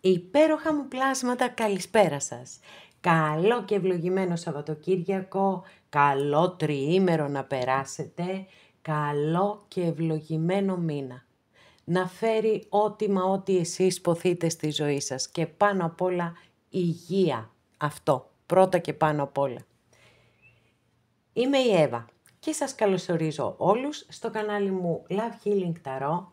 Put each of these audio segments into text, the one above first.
Υπέροχα μου πλάσματα, καλησπέρα σας. Καλό και ευλογημένο Σαββατοκύριακο, καλό τριήμερο να περάσετε, καλό και ευλογημένο μήνα. Να φέρει ό,τι εσείς ποθείτε στη ζωή σας και πάνω απ' όλα υγεία. Αυτό, πρώτα και πάνω απ' όλα. Είμαι η Εύα και σας καλωσορίζω όλους στο κανάλι μου Love Healing Tarot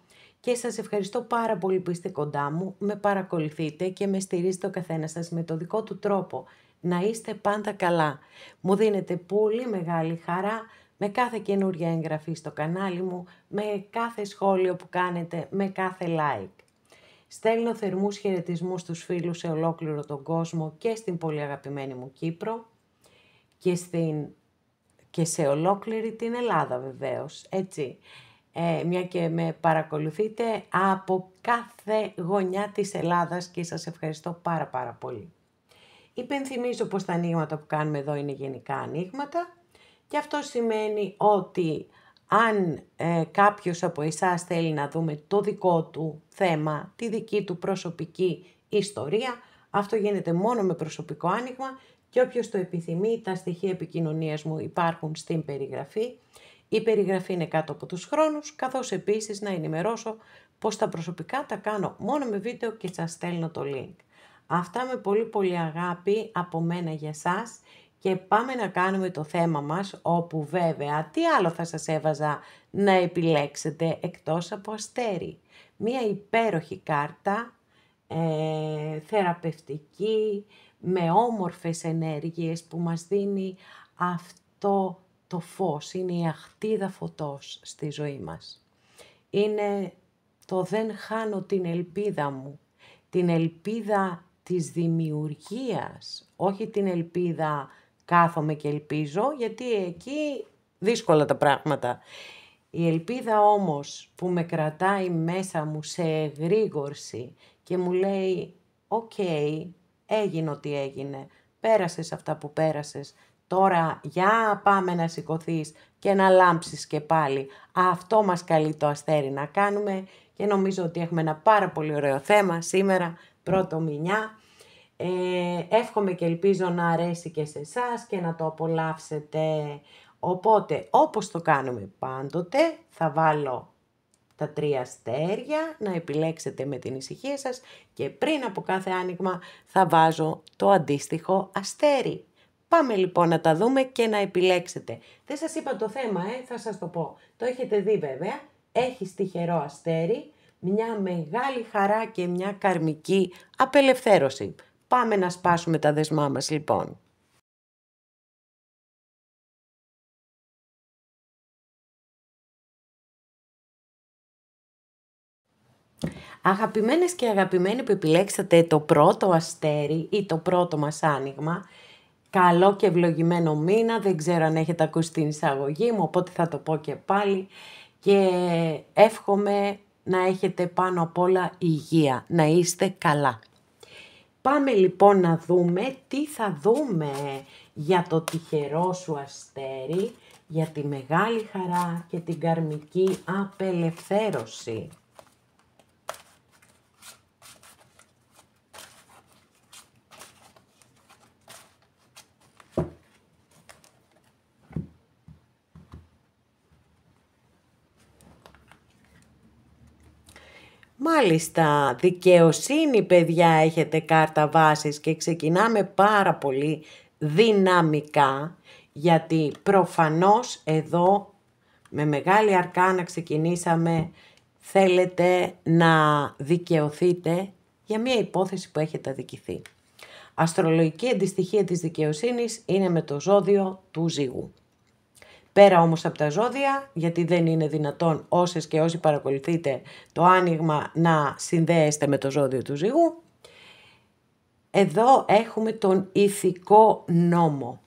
και σας ευχαριστώ πάρα πολύ που είστε κοντά μου, με παρακολουθείτε και με στηρίζετε ο καθένας σας με το δικό του τρόπο. Να είστε πάντα καλά. Μου δίνετε πολύ μεγάλη χαρά με κάθε καινούρια εγγραφή στο κανάλι μου, με κάθε σχόλιο που κάνετε, με κάθε like. Στέλνω θερμούς χαιρετισμούς στους φίλους σε ολόκληρο τον κόσμο και στην πολύ αγαπημένη μου Κύπρο και σε ολόκληρη την Ελλάδα βεβαίως, έτσι. Μια και με παρακολουθείτε από κάθε γωνιά της Ελλάδας και σας ευχαριστώ πάρα πολύ. Υπενθυμίζω πως τα ανοίγματα που κάνουμε εδώ είναι γενικά ανοίγματα και αυτό σημαίνει ότι αν κάποιος από εσάς θέλει να δούμε το δικό του θέμα, τη δική του προσωπική ιστορία, αυτό γίνεται μόνο με προσωπικό άνοιγμα και όποιος το επιθυμεί, τα στοιχεία επικοινωνίας μου υπάρχουν στην περιγραφή. Η περιγραφή είναι κάτω από τους χρόνους, καθώς επίσης να ενημερώσω πως τα προσωπικά τα κάνω μόνο με βίντεο και σας στέλνω το link. Αυτά με πολύ αγάπη από μένα για σας και πάμε να κάνουμε το θέμα μας, όπου βέβαια τι άλλο θα σας έβαζα να επιλέξετε εκτός από αστέρι. Μία υπέροχη κάρτα, θεραπευτική, με όμορφες ενέργειες που μας δίνει αυτό το φως, είναι η αχτίδα φωτός στη ζωή μας. Είναι το δεν χάνω την ελπίδα μου, την ελπίδα της δημιουργίας, όχι την ελπίδα κάθομαι και ελπίζω, γιατί εκεί δύσκολα τα πράγματα. Η ελπίδα όμως που με κρατάει μέσα μου σε εγρήγορση και μου λέει «ΟΚ, έγινε ό,τι έγινε, πέρασες αυτά που πέρασες, τώρα για πάμε να σηκωθείς και να λάμψεις και πάλι». Αυτό μας καλεί το αστέρι να κάνουμε και νομίζω ότι έχουμε ένα πάρα πολύ ωραίο θέμα σήμερα, πρώτο μηνιά. Εύχομαι και ελπίζω να αρέσει και σε εσάς και να το απολαύσετε. Οπότε, όπως το κάνουμε πάντοτε, θα βάλω τα 3 αστέρια, να επιλέξετε με την ησυχία σας και πριν από κάθε άνοιγμα θα βάζω το αντίστοιχο αστέρι. Πάμε λοιπόν να τα δούμε και να επιλέξετε. Δεν σας είπα το θέμα, θα σας το πω. Το έχετε δει βέβαια, έχει τυχερό αστέρι, μια μεγάλη χαρά και μια καρμική απελευθέρωση. Πάμε να σπάσουμε τα δεσμά μας λοιπόν. Αγαπημένες και αγαπημένοι που επιλέξατε το πρώτο αστέρι ή το πρώτο μας άνοιγμα, καλό και ευλογημένο μήνα, δεν ξέρω αν έχετε ακούσει την εισαγωγή μου, οπότε θα το πω και πάλι και εύχομαι να έχετε πάνω απ' όλα υγεία, να είστε καλά. Πάμε λοιπόν να δούμε τι θα δούμε για το τυχερό σου αστέρι, για τη μεγάλη χαρά και την καρμική απελευθέρωση. Μάλιστα, δικαιοσύνη παιδιά έχετε κάρτα βάσης και ξεκινάμε πάρα πολύ δυναμικά, γιατί προφανώς εδώ με μεγάλη αρκάνα ξεκινήσαμε, θέλετε να δικαιωθείτε για μια υπόθεση που έχετε αδικηθεί. Αστρολογική αντιστοιχεία της δικαιοσύνης είναι με το ζώδιο του Ζυγού. Πέρα όμως από τα ζώδια, γιατί δεν είναι δυνατόν όσες και όσοι παρακολουθείτε το άνοιγμα να συνδέεστε με το ζώδιο του Ζυγού, εδώ έχουμε τον ηθικό νόμο.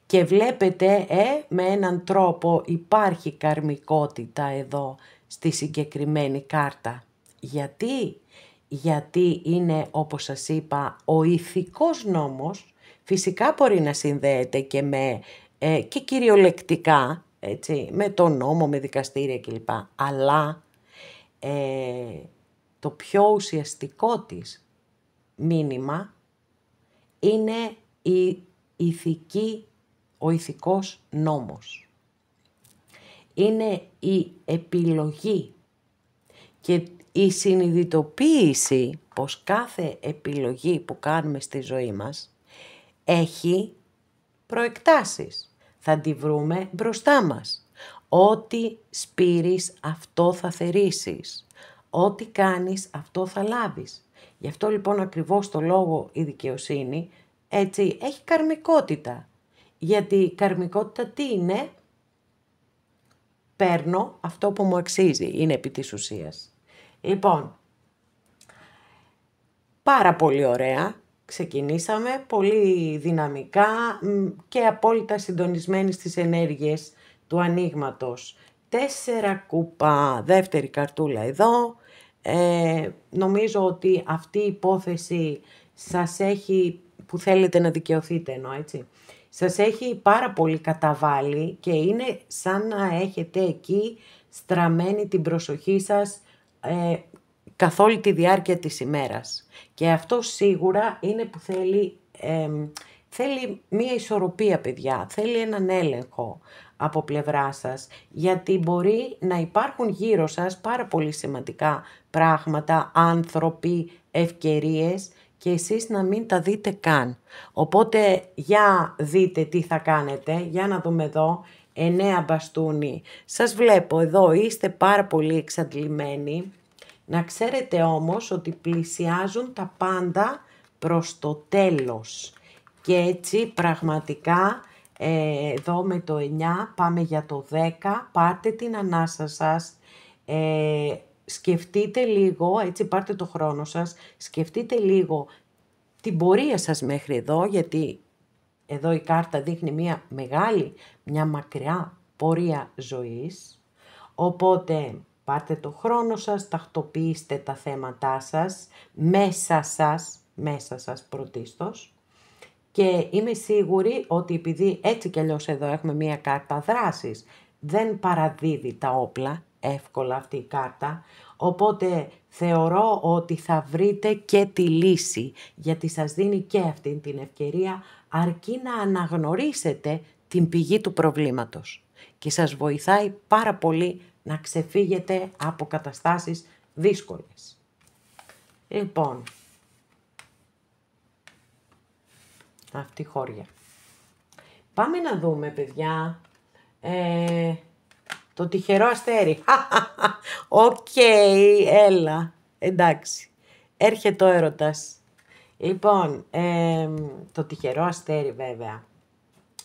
Και βλέπετε με έναν τρόπο υπάρχει καρμικότητα εδώ στη συγκεκριμένη κάρτα. Γιατί είναι, όπως σας είπα, ο ηθικός νόμος, φυσικά μπορεί να συνδέεται και και κυριολεκτικά, έτσι, με τον νόμο, με δικαστήρια κλπ. Αλλά το πιο ουσιαστικό της μήνυμα είναι ο ηθικός νόμος. Είναι η επιλογή και η συνειδητοποίηση πως κάθε επιλογή που κάνουμε στη ζωή μας έχει προεκτάσεις. Θα τη βρούμε μπροστά μας. Ό,τι σπείρεις αυτό θα θερήσεις. Ό,τι κάνεις αυτό θα λάβεις. Γι' αυτό λοιπόν ακριβώς το λόγο η δικαιοσύνη έτσι έχει καρμικότητα. Γιατί η καρμικότητα τι είναι? Παίρνω αυτό που μου αξίζει, είναι επί της ουσίας. Λοιπόν, πάρα πολύ ωραία. Ξεκινήσαμε πολύ δυναμικά και απόλυτα συντονισμένοι στις ενέργειες του ανοίγματος. 4 κούπα, δεύτερη καρτούλα εδώ. Νομίζω ότι αυτή η υπόθεση σας έχει, που θέλετε να δικαιωθείτε εννοώ, έτσι, σας έχει πάρα πολύ καταβάλει και είναι σαν να έχετε εκεί στραμμένη την προσοχή σας καθ' όλη τη διάρκεια της ημέρας. Και αυτό σίγουρα είναι που θέλει μία ισορροπία, παιδιά, θέλει έναν έλεγχο από πλευρά σας, γιατί μπορεί να υπάρχουν γύρω σας πάρα πολύ σημαντικά πράγματα, άνθρωποι, ευκαιρίες και εσείς να μην τα δείτε καν. Οπότε για δείτε τι θα κάνετε, για να δούμε εδώ, 9 μπαστούνι. Σας βλέπω εδώ, είστε πάρα πολύ εξαντλημένοι. Να ξέρετε όμως ότι πλησιάζουν τα πάντα προς το τέλος. Και έτσι πραγματικά εδώ με το 9 πάμε για το 10, πάρτε την ανάσα σας, σκεφτείτε λίγο, έτσι πάρτε το χρόνο σας, σκεφτείτε λίγο την πορεία σας μέχρι εδώ, γιατί εδώ η κάρτα δείχνει μια μεγάλη, μια μακριά πορεία ζωής. Οπότε πάρτε το χρόνο σας, τακτοποιήστε τα θέματά σας, μέσα σας πρωτίστως. Και είμαι σίγουρη ότι επειδή έτσι κι αλλιώς εδώ έχουμε μία κάρτα δράσης, δεν παραδίδει τα όπλα εύκολα αυτή η κάρτα, οπότε θεωρώ ότι θα βρείτε και τη λύση, γιατί σας δίνει και αυτή την ευκαιρία, αρκεί να αναγνωρίσετε την πηγή του προβλήματος και σας βοηθάει πάρα πολύ να ξεφύγετε από καταστάσεις δύσκολες. Λοιπόν, αυτή χώρια. Πάμε να δούμε, παιδιά, το τυχερό αστέρι. Οκ, έλα, εντάξει, έρχεται ο έρωτας. Λοιπόν, το τυχερό αστέρι βέβαια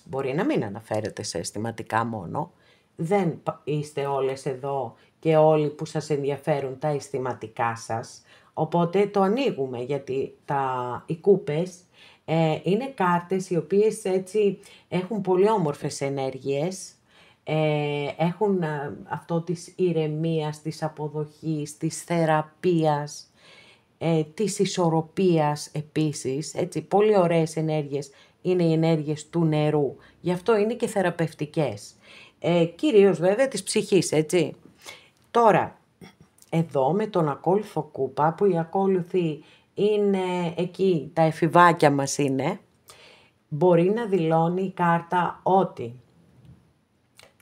μπορεί να μην αναφέρεται σε αισθηματικά μόνο. Δεν είστε όλες εδώ και όλοι που σας ενδιαφέρουν τα αισθηματικά σας. Οπότε το ανοίγουμε, γιατί οι κούπες είναι κάρτες οι οποίες έτσι έχουν πολύ όμορφες ενέργειες. Έχουν αυτό της ηρεμίας, της αποδοχής, της θεραπείας, της ισορροπίας επίσης. Έτσι, πολύ ωραίες ενέργειες είναι οι ενέργειες του νερού. Γι' αυτό είναι και θεραπευτικές. Κυρίως βέβαια της ψυχής, έτσι. Τώρα, εδώ με τον ακόλουθο κούπα, που οι ακόλουθοι είναι εκεί, τα εφηβάκια μας είναι, μπορεί να δηλώνει η κάρτα ότι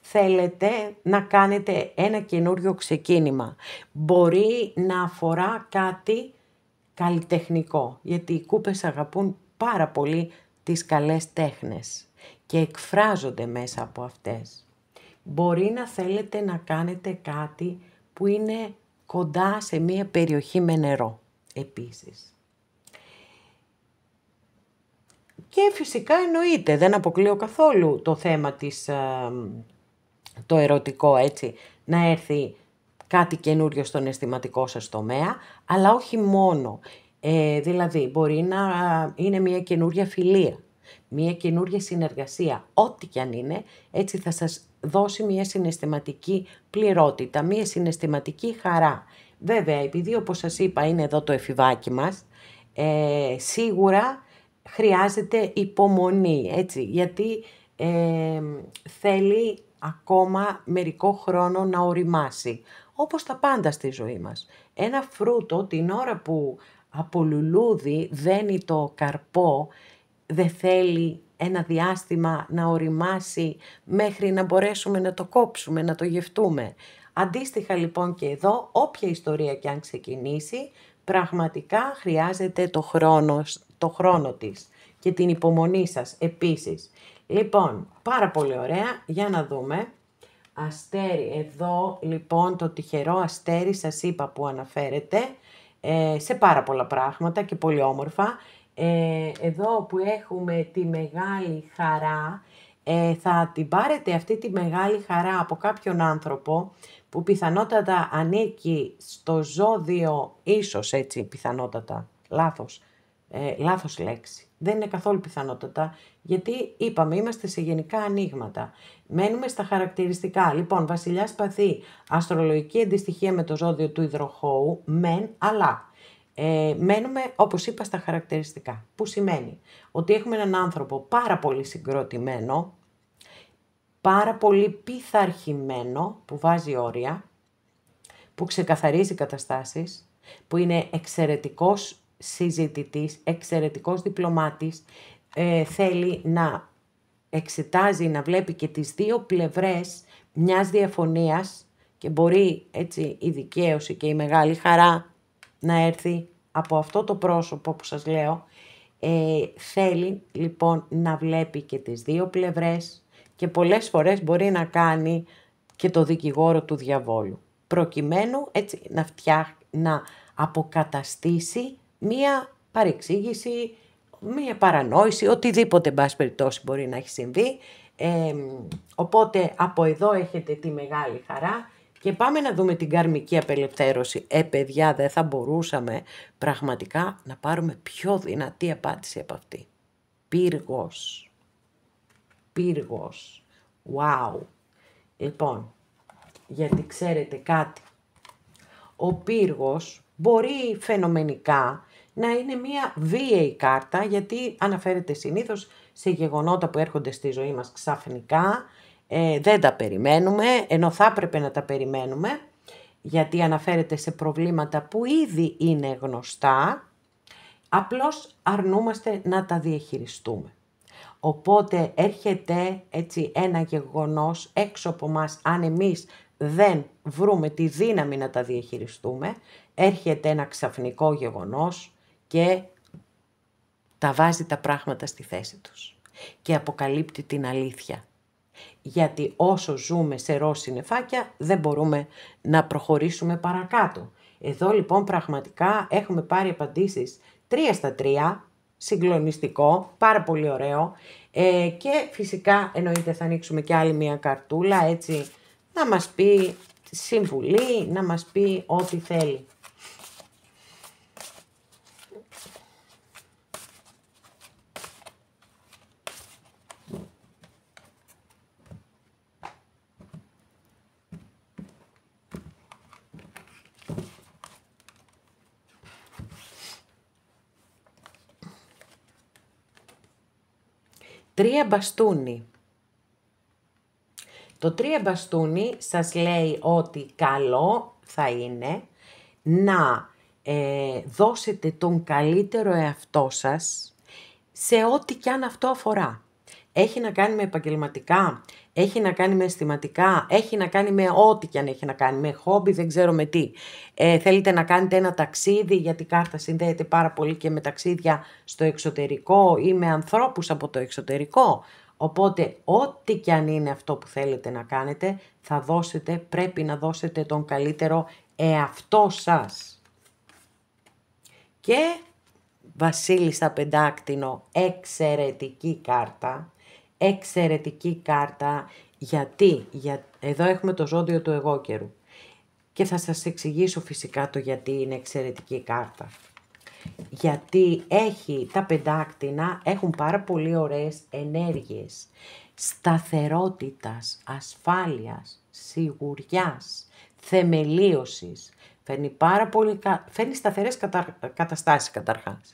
θέλετε να κάνετε ένα καινούριο ξεκίνημα. Μπορεί να αφορά κάτι καλλιτεχνικό, γιατί οι κούπες αγαπούν πάρα πολύ τις καλές τέχνες και εκφράζονται μέσα από αυτές. Μπορεί να θέλετε να κάνετε κάτι που είναι κοντά σε μία περιοχή με νερό, επίσης. Και φυσικά εννοείται, δεν αποκλείω καθόλου το θέμα το ερωτικό, έτσι, να έρθει κάτι καινούριο στον αισθηματικό σας τομέα, αλλά όχι μόνο. Δηλαδή, μπορεί να είναι μια καινούρια φιλία, μια καινούρια συνεργασία, ό,τι κι αν είναι, έτσι θα σας δώσει μια συναισθηματική πληρότητα, μια συναισθηματική χαρά. Βέβαια, επειδή όπως σας είπα είναι εδώ το εφηβάκι μας, σίγουρα χρειάζεται υπομονή, έτσι, γιατί θέλει ακόμα μερικό χρόνο να οριμάσει, όπως τα πάντα στη ζωή μας. Ένα φρούτο την ώρα που από λουλούδι δένει το καρπό, δεν θέλει ένα διάστημα να οριμάσει μέχρι να μπορέσουμε να το κόψουμε, να το γευτούμε. Αντίστοιχα λοιπόν και εδώ, όποια ιστορία και αν ξεκινήσει, πραγματικά χρειάζεται το χρόνο της και την υπομονή σας επίσης. Λοιπόν, πάρα πολύ ωραία, για να δούμε. Αστέρι, εδώ λοιπόν το τυχερό αστέρι σας είπα που αναφέρεται σε πάρα πολλά πράγματα και πολύ όμορφα. Εδώ που έχουμε τη μεγάλη χαρά, θα την πάρετε αυτή τη μεγάλη χαρά από κάποιον άνθρωπο που πιθανότατα ανήκει στο ζώδιο, ίσως έτσι πιθανότατα, λάθος λέξη. Δεν είναι καθόλου πιθανότατα, γιατί είπαμε είμαστε σε γενικά ανοίγματα. Μένουμε στα χαρακτηριστικά. Λοιπόν, βασιλιάς Παθή, αστρολογική αντιστοιχεία με το ζώδιο του υδροχόου, μεν, αλλά μένουμε, όπως είπα, στα χαρακτηριστικά. Που σημαίνει ότι έχουμε έναν άνθρωπο πάρα πολύ συγκροτημένο, πάρα πολύ πειθαρχημένο, που βάζει όρια, που ξεκαθαρίζει καταστάσεις, που είναι εξαιρετικός συζητητής, εξαιρετικός διπλωμάτης, θέλει να εξετάζει, να βλέπει και τις δύο πλευρές μιας διαφωνίας και μπορεί έτσι η δικαίωση και η μεγάλη χαρά να έρθει από αυτό το πρόσωπο που σας λέω. Θέλει λοιπόν να βλέπει και τις δύο πλευρές και πολλές φορές μπορεί να κάνει και το δικηγόρο του διαβόλου, προκειμένου έτσι να αποκαταστήσει μία παρεξήγηση, μία παρανόηση, οτιδήποτε εν πάση περιπτώσει μπορεί να έχει συμβεί. Οπότε από εδώ έχετε τη μεγάλη χαρά και πάμε να δούμε την καρμική απελευθέρωση. Παιδιά, δεν θα μπορούσαμε πραγματικά να πάρουμε πιο δυνατή απάντηση από αυτή. Πύργος. Πύργος. Wow. Λοιπόν, γιατί ξέρετε κάτι. Ο πύργος μπορεί φαινομενικά να είναι μια βίαιη κάρτα, γιατί αναφέρεται συνήθως σε γεγονότα που έρχονται στη ζωή μας ξαφνικά, δεν τα περιμένουμε, ενώ θα έπρεπε να τα περιμένουμε, γιατί αναφέρεται σε προβλήματα που ήδη είναι γνωστά, απλώς αρνούμαστε να τα διαχειριστούμε. Οπότε έρχεται έτσι ένα γεγονός έξω από μας, αν εμείς δεν βρούμε τη δύναμη να τα διαχειριστούμε, έρχεται ένα ξαφνικό γεγονός και τα βάζει τα πράγματα στη θέση τους και αποκαλύπτει την αλήθεια. Γιατί όσο ζούμε σε ροζ συννεφάκια δεν μπορούμε να προχωρήσουμε παρακάτω. Εδώ λοιπόν πραγματικά έχουμε πάρει απαντήσεις 3 στα 3, συγκλονιστικό, πάρα πολύ ωραίο, και φυσικά εννοείται θα ανοίξουμε και άλλη μια καρτούλα έτσι να μας πει συμβουλή, να μας πει ό,τι θέλει. Τρία μπαστούνι. Το 3 μπαστούνι σας λέει ότι καλό θα είναι να δώσετε τον καλύτερο εαυτό σας σε ό,τι κι αν αυτό αφορά. Έχει να κάνει με επαγγελματικά, έχει να κάνει με αισθηματικά, έχει να κάνει με ό,τι κι αν έχει να κάνει, με χόμπι, δεν ξέρω με τι. Θέλετε να κάνετε ένα ταξίδι, γιατί η κάρτα συνδέεται πάρα πολύ και με ταξίδια στο εξωτερικό ή με ανθρώπους από το εξωτερικό. Οπότε, ό,τι κι αν είναι αυτό που θέλετε να κάνετε, πρέπει να δώσετε τον καλύτερο εαυτό σας. Και Βασίλισσα Πεντάκτηνο, εξαιρετική κάρτα. Εξαιρετική κάρτα, γιατί εδώ έχουμε το ζώδιο του εγώκερου. Και θα σας εξηγήσω φυσικά το γιατί είναι εξαιρετική κάρτα. Γιατί τα πεντάκτηνα έχουν πάρα πολύ ωραίες ενέργειες σταθερότητας, ασφάλειας, σιγουριάς, θεμελίωσης. Φέρνει σταθερές καταστάσεις καταρχάς.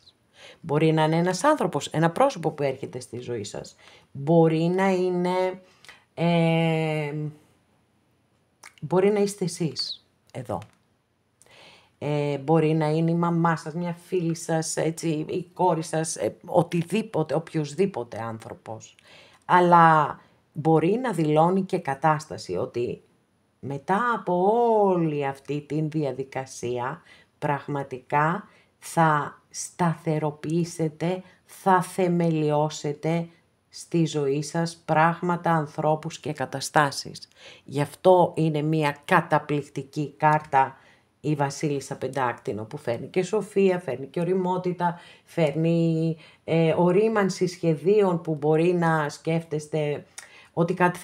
Μπορεί να είναι ένας άνθρωπος, ένα πρόσωπο που έρχεται στη ζωή σας. Μπορεί να είναι, μπορεί να είστε εσείς εδώ. μπορεί να είναι η μαμά σας, μια φίλη σας, έτσι, η κόρη σας, οτιδήποτε, οποιοσδήποτε άνθρωπος. Αλλά μπορεί να δηλώνει και κατάσταση ότι μετά από όλη αυτή την διαδικασία πραγματικά θα σταθεροποιήσετε, θα θεμελιώσετε στη ζωή σας πράγματα, ανθρώπους και καταστάσεις. Γι' αυτό είναι μια καταπληκτική κάρτα η Βασίλισσα Πεντάκτηνο, που φέρνει και σοφία, φέρνει και ωριμότητα, φέρνει ορίμανση σχεδίων που μπορεί να σκέφτεστε ότι κάτι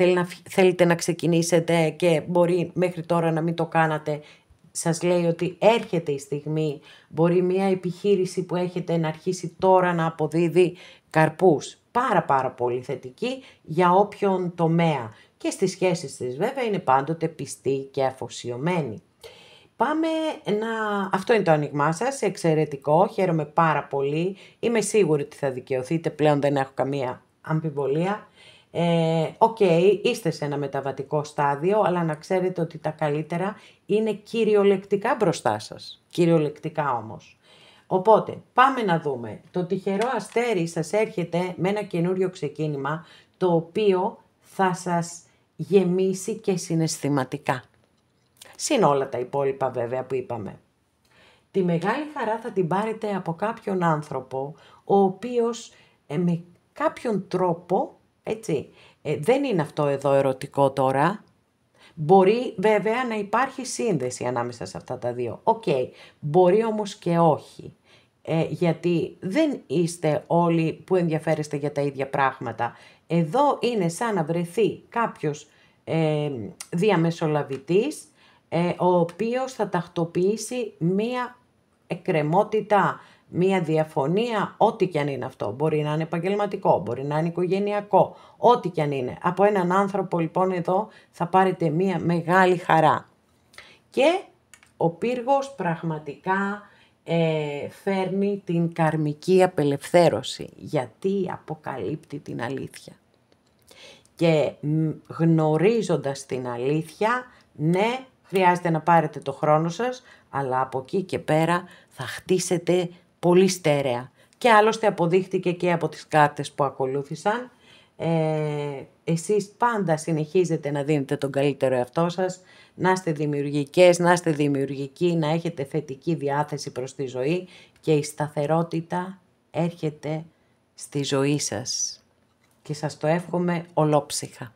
θέλετε να ξεκινήσετε και μπορεί μέχρι τώρα να μην το κάνατε. Σας λέει ότι έρχεται η στιγμή, μπορεί μια επιχείρηση που έχετε να αρχίσει τώρα να αποδίδει καρπούς. Πάρα πολύ θετική για όποιον τομέα. Και στις σχέσεις της βέβαια είναι πάντοτε πιστή και αφοσιωμένη. Πάμε αυτό είναι το άνοιγμά σας, εξαιρετικό, χαίρομαι πάρα πολύ. Είμαι σίγουρη ότι θα δικαιωθείτε, πλέον δεν έχω καμία αμφιβολία. Είστε σε ένα μεταβατικό στάδιο, αλλά να ξέρετε ότι τα καλύτερα είναι κυριολεκτικά μπροστά σας. Κυριολεκτικά όμως. Οπότε, πάμε να δούμε. Το τυχερό αστέρι σας έρχεται με ένα καινούριο ξεκίνημα, το οποίο θα σας γεμίσει και συναισθηματικά. Συν όλα τα υπόλοιπα βέβαια που είπαμε. Τη μεγάλη χαρά θα την πάρετε από κάποιον άνθρωπο, ο οποίος με κάποιον τρόπο, έτσι, δεν είναι αυτό εδώ ερωτικό τώρα, μπορεί βέβαια να υπάρχει σύνδεση ανάμεσα σε αυτά τα δύο. Μπορεί όμως και όχι. Γιατί δεν είστε όλοι που ενδιαφέρεστε για τα ίδια πράγματα. Εδώ είναι σαν να βρεθεί κάποιος διαμεσολαβητής, ο οποίος θα τακτοποιήσει μία εκκρεμότητα, μία διαφωνία, ό,τι κι αν είναι αυτό. Μπορεί να είναι επαγγελματικό, μπορεί να είναι οικογενειακό, ό,τι κι αν είναι. Από έναν άνθρωπο λοιπόν εδώ θα πάρετε μία μεγάλη χαρά. Και ο πύργος πραγματικά φέρνει την καρμική απελευθέρωση, γιατί αποκαλύπτει την αλήθεια. Και γνωρίζοντας την αλήθεια, ναι, χρειάζεται να πάρετε το χρόνο σας, αλλά από εκεί και πέρα θα χτίσετε πολύ στέρεα. Και άλλωστε αποδείχτηκε και από τις κάρτες που ακολούθησαν. Εσείς πάντα συνεχίζετε να δίνετε τον καλύτερο εαυτό σας, να είστε δημιουργικές, να είστε δημιουργικοί, να έχετε θετική διάθεση προς τη ζωή και η σταθερότητα έρχεται στη ζωή σας. Και σας το εύχομαι ολόψυχα.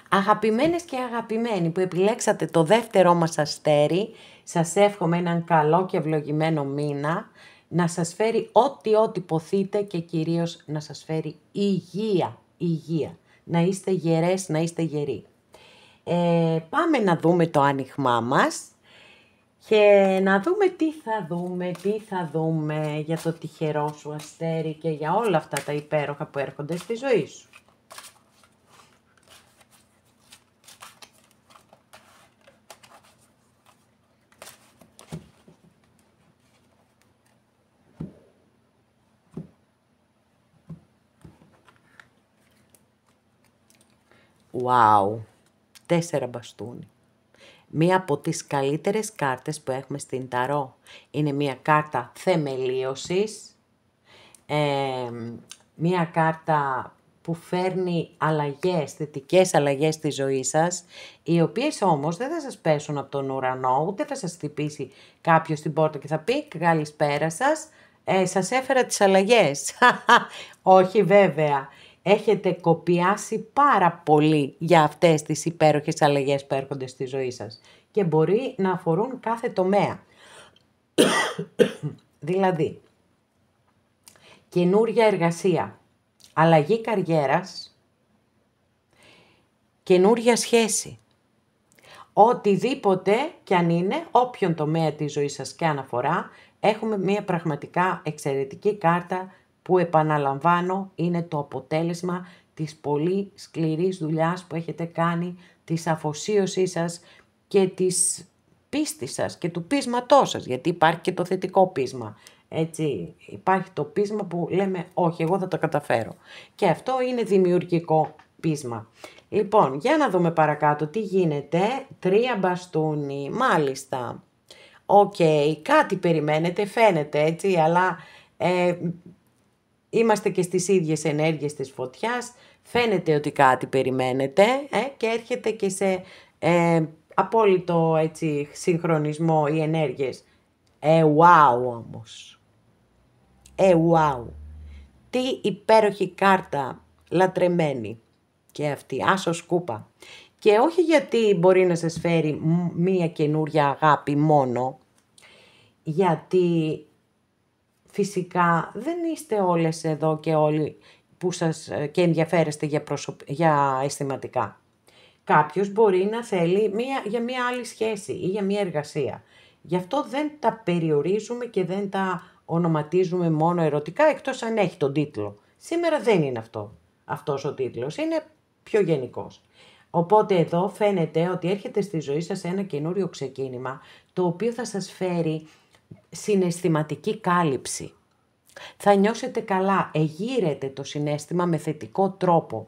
Αγαπημένες και αγαπημένοι που επιλέξατε το δεύτερό μας αστέρι, σας εύχομαι έναν καλό και ευλογημένο μήνα, να σας φέρει ό,τι ποθείτε και κυρίως να σας φέρει υγεία. Να είστε γερές, να είστε γεροί. Πάμε να δούμε το άνοιγμά μας και να δούμε τι θα δούμε για το τυχερό σου αστέρι και για όλα αυτά τα υπέροχα που έρχονται στη ζωή σου. Wow, 4 μπαστούνι. Μία από τις καλύτερες κάρτες που έχουμε στην Ταρό. Είναι μία κάρτα θεμελίωσης, μία κάρτα που φέρνει αλλαγές, θετικές αλλαγές στη ζωή σας, οι οποίες όμως δεν θα σας πέσουν από τον ουρανό, ούτε θα σας χτυπήσει κάποιος στην πόρτα και θα πει «Καλησπέρα σας, σας έφερα τις αλλαγές». Όχι βέβαια. Έχετε κοπιάσει πάρα πολύ για αυτές τις υπέροχες αλλαγές που έρχονται στη ζωή σας και μπορεί να αφορούν κάθε τομέα. Δηλαδή, καινούρια εργασία, αλλαγή καριέρας, καινούρια σχέση. Οτιδήποτε κι αν είναι, όποιον τομέα της ζωής σας και αν αφορά, έχουμε μια πραγματικά εξαιρετική κάρτα που επαναλαμβάνω είναι το αποτέλεσμα της πολύ σκληρής δουλειάς που έχετε κάνει, της αφοσίωσής σας και της πίστης σας και του πείσματός σας, γιατί υπάρχει και το θετικό πείσμα. Έτσι, υπάρχει το πείσμα που λέμε όχι, εγώ θα το καταφέρω. Και αυτό είναι δημιουργικό. πείσμα. Λοιπόν, για να δούμε παρακάτω τι γίνεται. 3 μπαστούνι, μάλιστα. Οκ, κάτι περιμένετε, φαίνεται έτσι, αλλά είμαστε και στις ίδιες ενέργειες της φωτιάς. Φαίνεται ότι κάτι περιμένετε και έρχεται και σε απόλυτο έτσι, συγχρονισμό οι ενέργειες. Wow όμως. Wow. Τι υπέροχη κάρτα, λατρεμένη και αυτή, άσος κούπα. Και όχι γιατί μπορεί να σας φέρει μία καινούρια αγάπη μόνο, γιατί φυσικά δεν είστε όλες εδώ και όλοι που σας και ενδιαφέρεστε για αισθηματικά. Κάποιος μπορεί να θέλει για μία άλλη σχέση ή για μία εργασία. Γι' αυτό δεν τα περιορίζουμε και δεν τα ονοματίζουμε μόνο ερωτικά, εκτός αν έχει τον τίτλο. Σήμερα δεν είναι αυτός ο τίτλος, είναι πιο γενικός. Οπότε εδώ φαίνεται ότι έρχεται στη ζωή σας ένα καινούριο ξεκίνημα, το οποίο θα σας φέρει συναισθηματική κάλυψη. Θα νιώσετε καλά, εγείρετε το συναίσθημα με θετικό τρόπο.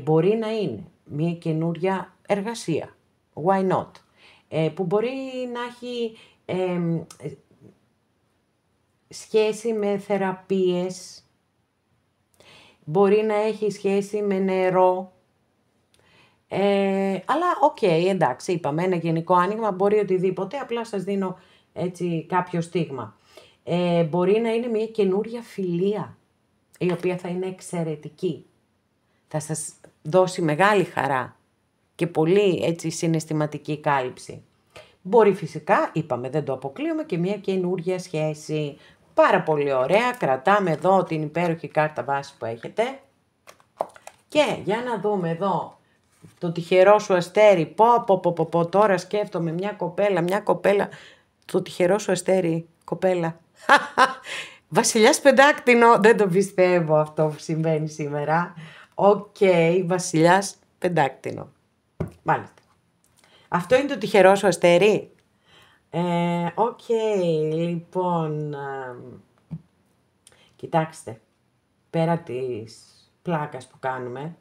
Μπορεί να είναι μια καινούρια εργασία, why not, που μπορεί να έχει σχέση με θεραπείες, μπορεί να έχει σχέση με νερό, αλλά εντάξει, είπαμε ένα γενικό άνοιγμα, μπορεί οτιδήποτε, απλά σας δίνω έτσι κάποιο στίγμα. Μπορεί να είναι μια καινούρια φιλία, η οποία θα είναι εξαιρετική. Θα σας δώσει μεγάλη χαρά και πολύ έτσι συναισθηματική κάλυψη. Μπορεί φυσικά, είπαμε δεν το αποκλείουμε, και μια καινούρια σχέση. Πάρα πολύ ωραία, κρατάμε εδώ την υπέροχη κάρτα βάση που έχετε. Και για να δούμε εδώ το τυχερό σου αστέρι. Τώρα σκέφτομαι μια κοπέλα, το τυχερό σου αστέρι, κοπέλα. Βασιλιάς πεντάκτηνο, δεν το πιστεύω αυτό που συμβαίνει σήμερα. Βασιλιάς πεντάκτηνο. Μάλιστα. Αυτό είναι το τυχερό σου αστέρι. Λοιπόν, κοιτάξτε, πέρα της πλάκας που κάνουμε,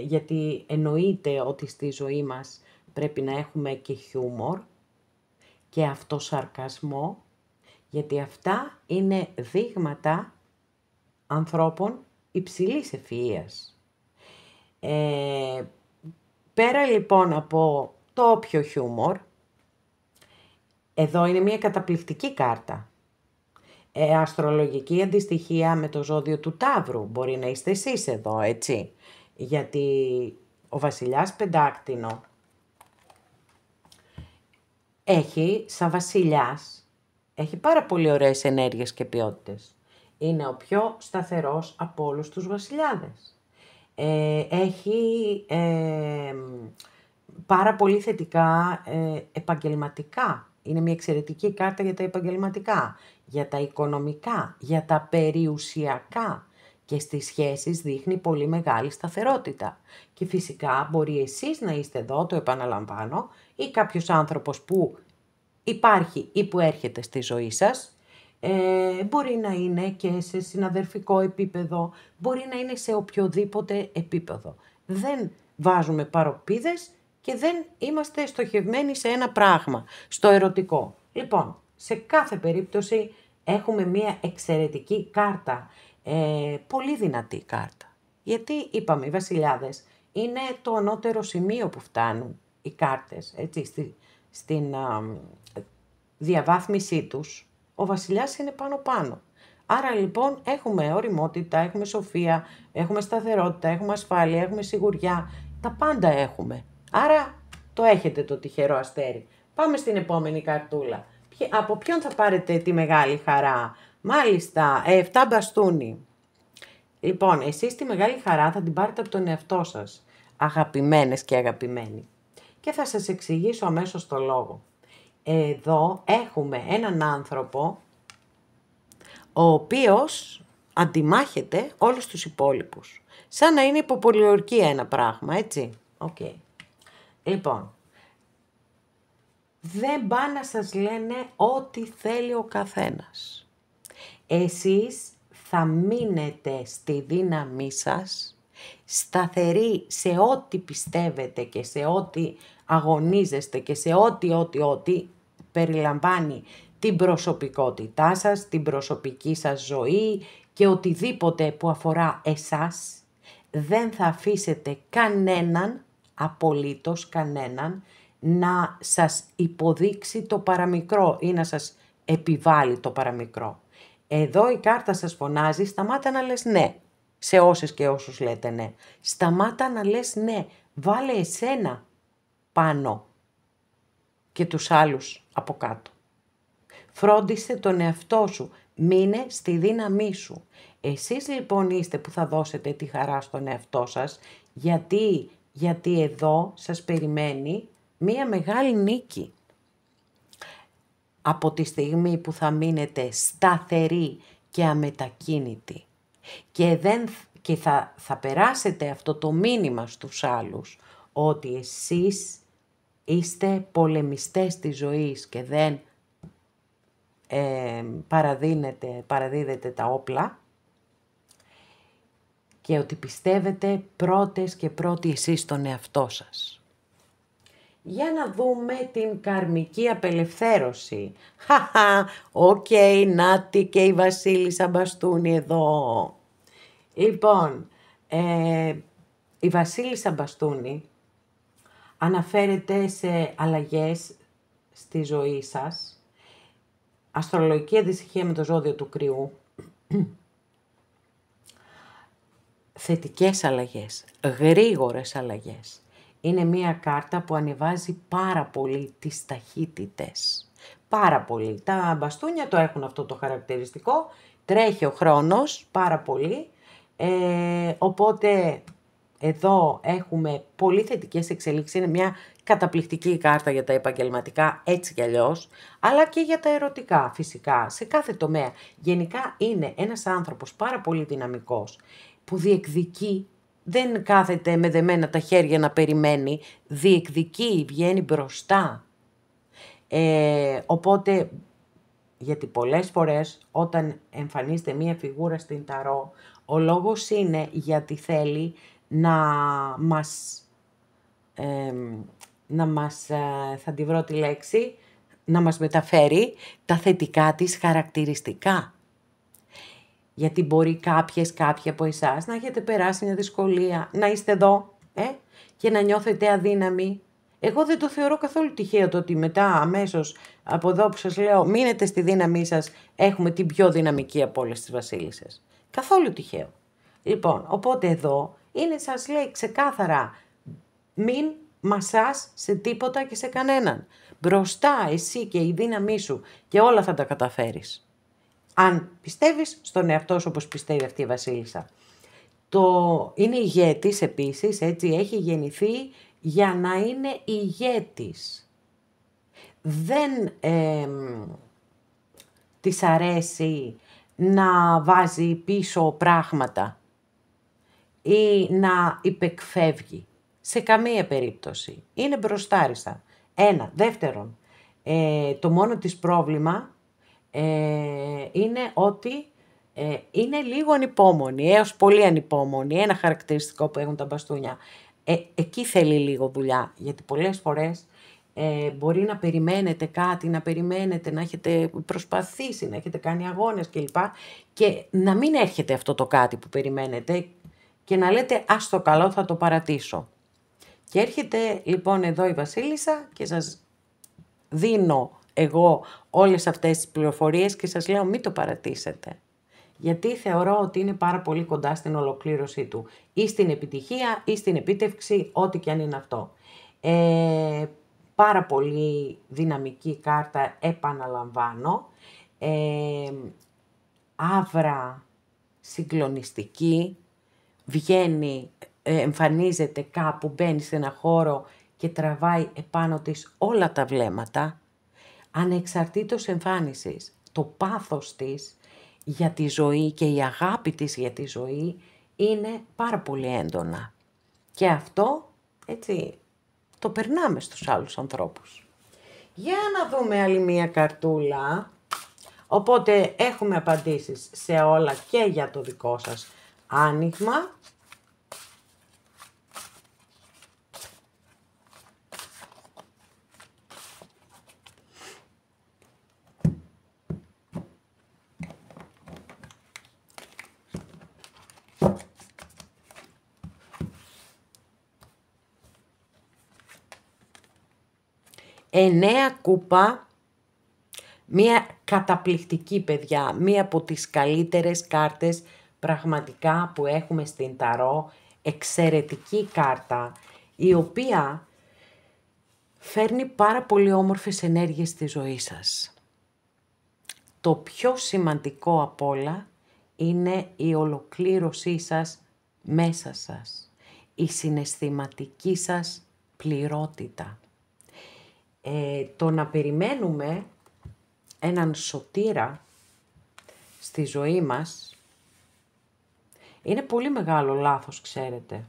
γιατί εννοείται ότι στη ζωή μας πρέπει να έχουμε και χιούμορ και αυτοσαρκασμό, γιατί αυτά είναι δείγματα ανθρώπων υψηλής ευφυΐας. Πέρα λοιπόν από το όποιο χιούμορ, εδώ είναι μια καταπληκτική κάρτα. Αστρολογική αντιστοιχεία με το ζώδιο του Ταύρου. Μπορεί να είστε εσείς εδώ, έτσι. Γιατί ο βασιλιάς πεντάκτηνο έχει, σαν βασιλιάς, έχει πάρα πολύ ωραίες ενέργειες και ποιότητες. Είναι ο πιο σταθερός από όλους τους βασιλιάδες. Έχει πάρα πολύ θετικά επαγγελματικά. Είναι μια εξαιρετική κάρτα για τα επαγγελματικά, για τα οικονομικά, για τα περιουσιακά. Και στις σχέσεις δείχνει πολύ μεγάλη σταθερότητα. Και φυσικά μπορεί εσείς να είστε εδώ, το επαναλαμβάνω, ή κάποιος άνθρωπος που υπάρχει ή που έρχεται στη ζωή σας. Μπορεί να είναι και σε συναδερφικό επίπεδο, μπορεί να είναι σε οποιοδήποτε επίπεδο. Δεν βάζουμε παροπίδες και δεν είμαστε στοχευμένοι σε ένα πράγμα, στο ερωτικό. Λοιπόν, σε κάθε περίπτωση έχουμε μία εξαιρετική κάρτα, πολύ δυνατή κάρτα. Γιατί είπαμε, οι βασιλιάδες είναι το ανώτερο σημείο που φτάνουν οι κάρτες, έτσι, στην διαβάθμισή τους. Ο βασιλιάς είναι πάνω-πάνω. Άρα λοιπόν έχουμε ωριμότητα, έχουμε σοφία, έχουμε σταθερότητα, έχουμε ασφάλεια, έχουμε σιγουριά. Τα πάντα έχουμε. Άρα το έχετε το τυχερό αστέρι. Πάμε στην επόμενη καρτούλα. Από ποιον θα πάρετε τη μεγάλη χαρά? Μάλιστα, 7 μπαστούνι. Λοιπόν, εσείς τη μεγάλη χαρά θα την πάρετε από τον εαυτό σας. Αγαπημένες και αγαπημένοι. Και θα σας εξηγήσω αμέσως το λόγο. Εδώ έχουμε έναν άνθρωπο ο οποίος αντιμάχεται όλους τους υπόλοιπους. Σαν να είναι υποπολιορκία ένα πράγμα, έτσι. Λοιπόν, δεν πάνε να σας λένε ό,τι θέλει ο καθένας. Εσείς θα μείνετε στη δύναμή σας Σταθεροί σε ό,τι πιστεύετε και σε ό,τι αγωνίζεστε και σε ό,τι περιλαμβάνει την προσωπικότητά σας, την προσωπική σας ζωή και οτιδήποτε που αφορά εσάς. Δεν θα αφήσετε κανέναν, απολύτως κανέναν, να σας υποδείξει το παραμικρό ή να σας επιβάλλει το παραμικρό. Εδώ η κάρτα σας φωνάζει, σταμάτα να λες ναι, σε όσες και όσους λέτε ναι. Σταμάτα να λες ναι, βάλε εσένα πάνω και τους άλλους από κάτω. Φρόντισε τον εαυτό σου, μείνε στη δύναμή σου. Εσείς λοιπόν είστε που θα δώσετε τη χαρά στον εαυτό σας, γιατί εδώ σας περιμένει μία μεγάλη νίκη. Από τη στιγμή που θα μείνετε σταθεροί και αμετακίνητοι και θα περάσετε αυτό το μήνυμα στους άλλους, ότι εσείς είστε πολεμιστές της ζωής και δεν παραδίδετε τα όπλα και ότι πιστεύετε πρώτες και πρώτοι εσείς στον εαυτό σας. Για να δούμε την καρμική απελευθέρωση. Οκ, νάτι και η Βασίλισσα Μπαστούνη εδώ. Λοιπόν, η Βασίλισσα Μπαστούνη αναφέρεται σε αλλαγές στη ζωή σας. Αστρολογική αντιστοιχεία με το ζώδιο του Κρυού. Θετικές αλλαγές, γρήγορες αλλαγές. Είναι μία κάρτα που ανεβάζει πάρα πολύ τις ταχύτητες. Πάρα πολύ. Τα μπαστούνια το έχουν αυτό το χαρακτηριστικό. Τρέχει ο χρόνος πάρα πολύ. Οπότε εδώ έχουμε πολύ θετικές εξελίξεις. Είναι μια καταπληκτική κάρτα για τα επαγγελματικά έτσι κι αλλιώς, αλλά και για τα ερωτικά φυσικά, σε κάθε τομέα. Γενικά είναι ένας άνθρωπος πάρα πολύ δυναμικός που διεκδικεί, δεν κάθεται με δεμένα τα χέρια να περιμένει, διεκδικεί, βγαίνει μπροστά. Οπότε, γιατί πολλές φορές όταν εμφανίζεται μία φιγούρα στην ταρό, ο λόγος είναι γιατί θέλει να μας, θα τη βρω τη λέξη, να μας μεταφέρει τα θετικά της χαρακτηριστικά. Γιατί μπορεί κάποιοι από εσάς να έχετε περάσει μια δυσκολία, να είστε εδώ και να νιώθετε αδύναμοι. Εγώ δεν το θεωρώ καθόλου τυχαίο το ότι μετά αμέσως από εδώ που σας λέω μείνετε στη δύναμή σας, έχουμε την πιο δυναμική από όλες τις βασίλισσες. Καθόλου τυχαίο. Λοιπόν, οπότε εδώ σας λέει ξεκάθαρα, μην μασάς σε τίποτα και σε κανέναν. Μπροστά εσύ και η δύναμή σου και όλα θα τα καταφέρεις. Αν πιστεύεις στον εαυτό σου όπως πιστεύει αυτή η βασίλισσα. Είναι ηγέτης επίσης, έτσι, έχει γεννηθεί για να είναι ηγέτης. Δεν της αρέσει να βάζει πίσω πράγματα ή να υπεκφεύγει. Σε καμία περίπτωση. Είναι μπροστάρισσα. Ένα. Δεύτερον, το μόνο της πρόβλημα είναι ότι είναι λίγο ανυπόμονη, έως πολύ ανυπόμονη. Ένα χαρακτηριστικό που έχουν τα μπαστούνια. Εκεί θέλει λίγο δουλειά, γιατί πολλές φορές μπορεί να περιμένετε κάτι, να έχετε προσπαθήσει, να έχετε κάνει αγώνες κλπ. Και να μην έρχεται αυτό το κάτι που περιμένετε και να λέτε ας το καλό θα το παρατήσω. Και έρχεται λοιπόν εδώ η βασίλισσα και σας δίνω εγώ όλες αυτές τις πληροφορίες και σας λέω μην το παρατήσετε. Γιατί θεωρώ ότι είναι πάρα πολύ κοντά στην ολοκλήρωσή του. Ή στην επιτυχία ή στην επίτευξη, ό,τι και αν είναι αυτό. Πάρα πολύ δυναμική κάρτα, επαναλαμβάνω. Άβρα, συγκλονιστική, βγαίνει, εμφανίζεται κάπου, μπαίνει σε ένα χώρο και τραβάει επάνω της όλα τα βλέμματα. Ανεξαρτήτως εμφάνισης, το πάθος της για τη ζωή και η αγάπη της για τη ζωή είναι πάρα πολύ έντονα. Και αυτό, έτσι, το περνάμε στους άλλους ανθρώπους. Για να δούμε άλλη μία καρτούλα. Οπότε έχουμε απαντήσεις σε όλα και για το δικό σας άνοιγμα. 9 κούπα, μία καταπληκτική, παιδιά, μία από τις καλύτερες κάρτες πραγματικά που έχουμε στην Ταρό, εξαιρετική κάρτα, η οποία φέρνει πάρα πολύ όμορφες ενέργειες στη ζωή σας. Το πιο σημαντικό απ' όλα είναι η ολοκλήρωσή σας μέσα σας, η συναισθηματική σας πληρότητα. Το να περιμένουμε έναν σωτήρα στη ζωή μας είναι πολύ μεγάλο λάθος, ξέρετε.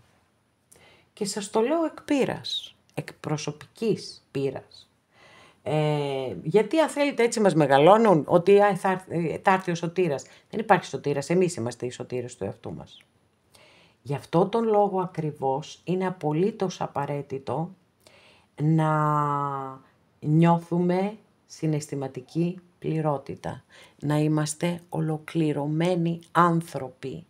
Και σας το λέω εκ πείρας, εκ προσωπικής πείρας. Γιατί αν θέλετε έτσι μας μεγαλώνουν ότι θα έρθει ο σωτήρας. Δεν υπάρχει σωτήρας, εμείς είμαστε οι σωτήρες του εαυτού μας. Γι' αυτό τον λόγο ακριβώς είναι απολύτως απαραίτητο να νιώθουμε συναισθηματική πληρότητα, να είμαστε ολοκληρωμένοι άνθρωποι.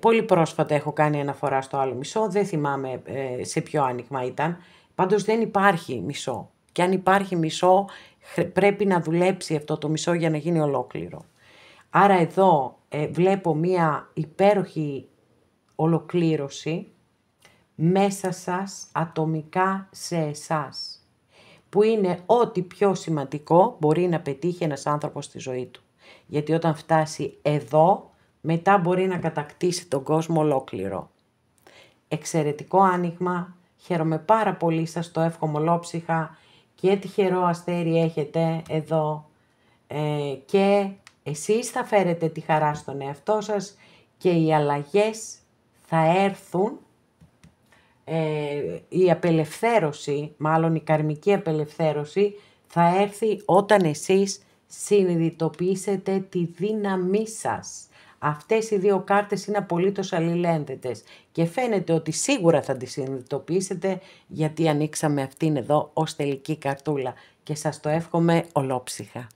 Πολύ πρόσφατα έχω κάνει αναφορά στο άλλο μισό, δεν θυμάμαι σε ποιο άνοιγμα ήταν, πάντως δεν υπάρχει μισό. Και αν υπάρχει μισό, πρέπει να δουλέψει αυτό το μισό για να γίνει ολόκληρο. Άρα εδώ βλέπω μία υπέροχη ολοκλήρωση μέσα σας, ατομικά σε εσάς, που είναι ό,τι πιο σημαντικό μπορεί να πετύχει ένας άνθρωπος στη ζωή του. Γιατί όταν φτάσει εδώ, μετά μπορεί να κατακτήσει τον κόσμο ολόκληρο. Εξαιρετικό άνοιγμα, χαίρομαι πάρα πολύ, σας το εύχομαι ολόψυχα και τυχερό αστέρι έχετε εδώ και εσείς θα φέρετε τη χαρά στον εαυτό σας και οι αλλαγές θα έρθουν, η απελευθέρωση, μάλλον η καρμική απελευθέρωση θα έρθει όταν εσείς συνειδητοποιήσετε τη δύναμή σας. Αυτές οι δύο κάρτες είναι απολύτως αλληλένδετες και φαίνεται ότι σίγουρα θα τις συνειδητοποιήσετε γιατί ανοίξαμε αυτήν εδώ ως τελική καρτούλα και σας το εύχομαι ολόψυχα.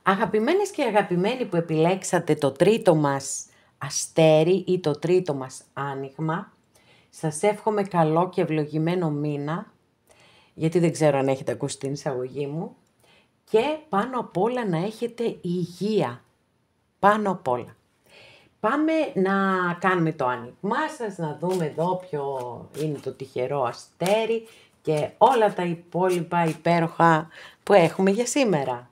Αγαπημένες και αγαπημένοι που επιλέξατε το τρίτο μας αστέρι ή το τρίτο μας άνοιγμα, σας εύχομαι καλό και ευλογημένο μήνα, γιατί δεν ξέρω αν έχετε ακούσει την εισαγωγή μου, και πάνω απ' όλα να έχετε υγεία, πάνω απ' όλα. Πάμε να κάνουμε το άνοιγμά σας, να δούμε εδώ ποιο είναι το τυχερό αστέρι και όλα τα υπόλοιπα υπέροχα που έχουμε για σήμερα.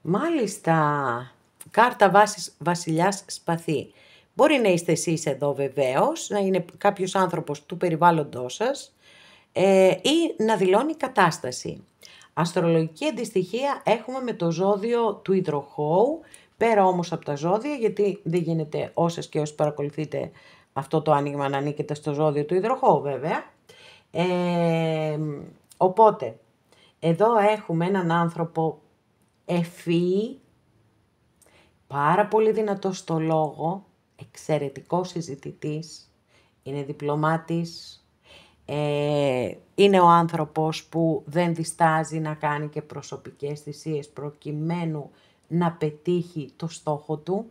Μάλιστα, κάρτα βάσης βασιλιάς σπαθί. Μπορεί να είστε εσείς εδώ βεβαίως, να είναι κάποιος άνθρωπος του περιβάλλοντός σας ή να δηλώνει κατάσταση. Αστρολογική αντιστοιχεία έχουμε με το ζώδιο του υδροχόου, πέρα όμως από τα ζώδια, γιατί δεν γίνεται όσες και όσοι παρακολουθείτε αυτό το άνοιγμα να ανήκετε στο ζώδιο του υδροχόου βέβαια. Οπότε, εδώ έχουμε έναν άνθρωπο ευφυή, πάρα πολύ δυνατός στο λόγο, εξαιρετικός συζητητής, είναι διπλωμάτης, είναι ο άνθρωπος που δεν διστάζει να κάνει και προσωπικές θυσίες προκειμένου να πετύχει το στόχο του,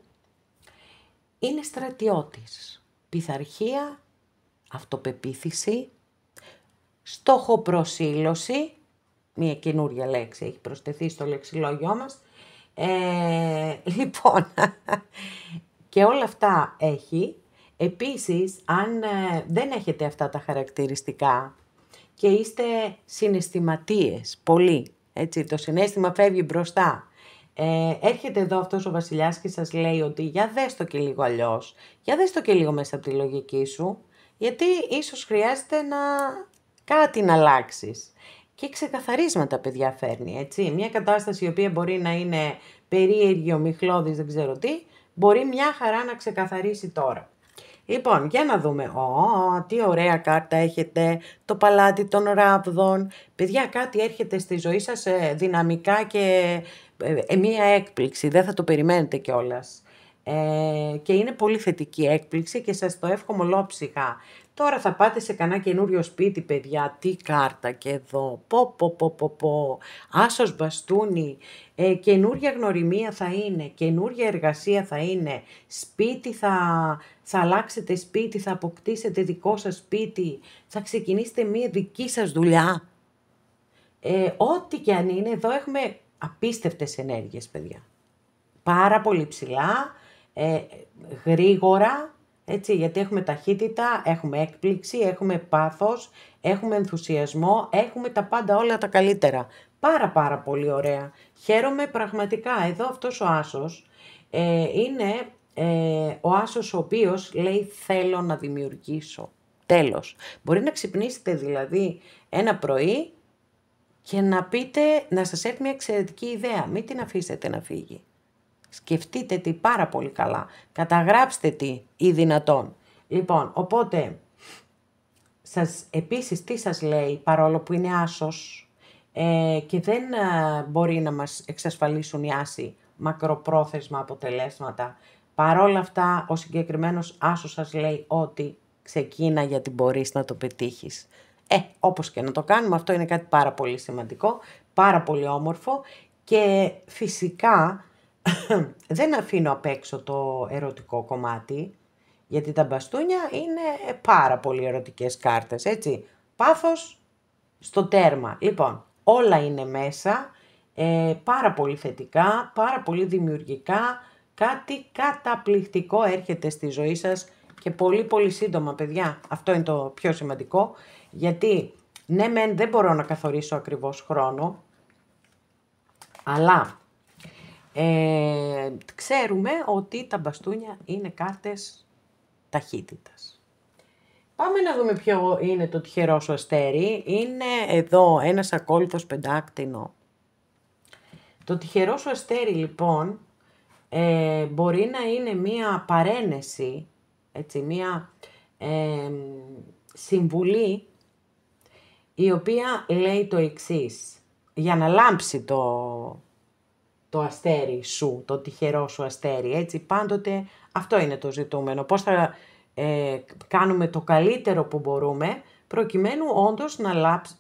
είναι στρατιώτης, πειθαρχία, αυτοπεποίθηση, στόχοπροσήλωση, μια καινούρια λέξη έχει προσθεθεί στο λεξιλόγιό μας. Λοιπόν, και όλα αυτά έχει. Επίσης, αν δεν έχετε αυτά τα χαρακτηριστικά και είστε συναισθηματίες, πολύ, έτσι, το συναίσθημα φεύγει μπροστά. Έρχεται εδώ αυτός ο βασιλιάς και σας λέει ότι για δες το και λίγο αλλιώς, για δες το και λίγο μέσα από τη λογική σου, γιατί ίσως χρειάζεται κάτι να αλλάξεις. Και ξεκαθαρίσματα, παιδιά, φέρνει, έτσι. Μια κατάσταση η οποία μπορεί να είναι περίεργη, ομιχλώδης, δεν ξέρω τι, μπορεί μια χαρά να ξεκαθαρίσει τώρα. Λοιπόν, για να δούμε. Τι ωραία κάρτα έχετε, το παλάτι των ράβδων. Παιδιά, κάτι έρχεται στη ζωή σας δυναμικά και μία έκπληξη, δεν θα το περιμένετε κιόλας. Και είναι πολύ θετική έκπληξη και σας το εύχομαι ολόψυχα. Τώρα θα πάτε σε κανένα καινούριο σπίτι, παιδιά, τι κάρτα και εδώ, πω, άσος μπαστούνι, καινούρια γνωριμία θα είναι, καινούρια εργασία θα είναι, σπίτι θα αλλάξετε σπίτι, θα αποκτήσετε δικό σας σπίτι, θα ξεκινήσετε μία δική σας δουλειά. Ό,τι και αν είναι, εδώ έχουμε απίστευτες ενέργειες, παιδιά. Πάρα πολύ ψηλά, γρήγορα, έτσι, γιατί έχουμε ταχύτητα, έχουμε έκπληξη, έχουμε πάθος, έχουμε ενθουσιασμό, έχουμε τα πάντα όλα τα καλύτερα. Πάρα πολύ ωραία. Χαίρομαι πραγματικά. Εδώ αυτός ο άσος είναι ο άσος ο οποίος λέει θέλω να δημιουργήσω. Τέλος. Μπορεί να ξυπνήσετε δηλαδή ένα πρωί και να πείτε, να σας έρθει μια εξαιρετική ιδέα. Μην την αφήσετε να φύγει. Σκεφτείτε τι πάρα πολύ καλά. Καταγράψτε τι ή δυνατόν. Λοιπόν, οπότε, επίσης τι σας λέει, παρόλο που είναι άσος και δεν μπορεί να μας εξασφαλίσουν οι άσοι μακροπρόθεσμα αποτελέσματα, παρόλα αυτά ο συγκεκριμένος άσος σας λέει ότι ξεκίνα γιατί μπορείς να το πετύχεις. Όπως και να το κάνουμε, αυτό είναι κάτι πάρα πολύ σημαντικό, πάρα πολύ όμορφο και φυσικά δεν αφήνω απ' έξω το ερωτικό κομμάτι, γιατί τα μπαστούνια είναι πάρα πολύ ερωτικές κάρτες, έτσι. Πάθος στο τέρμα. Λοιπόν, όλα είναι μέσα, πάρα πολύ θετικά, πάρα πολύ δημιουργικά, κάτι καταπληκτικό έρχεται στη ζωή σας και πολύ σύντομα, παιδιά. Αυτό είναι το πιο σημαντικό, γιατί ναι μεν δεν μπορώ να καθορίσω ακριβώς χρόνο, αλλά ξέρουμε ότι τα μπαστούνια είναι κάρτες ταχύτητας. Πάμε να δούμε ποιο είναι το τυχερό σου αστέρι. Είναι εδώ ένας ακόλουθος πεντάκτηνο. Το τυχερό σου αστέρι λοιπόν μπορεί να είναι μία παρένεση, έτσι, μία συμβουλή η οποία λέει το εξής. Για να λάμψει το αστέρι σου, το τυχερό σου αστέρι, έτσι, πάντοτε αυτό είναι το ζητούμενο. Πώς θα κάνουμε το καλύτερο που μπορούμε, προκειμένου όντως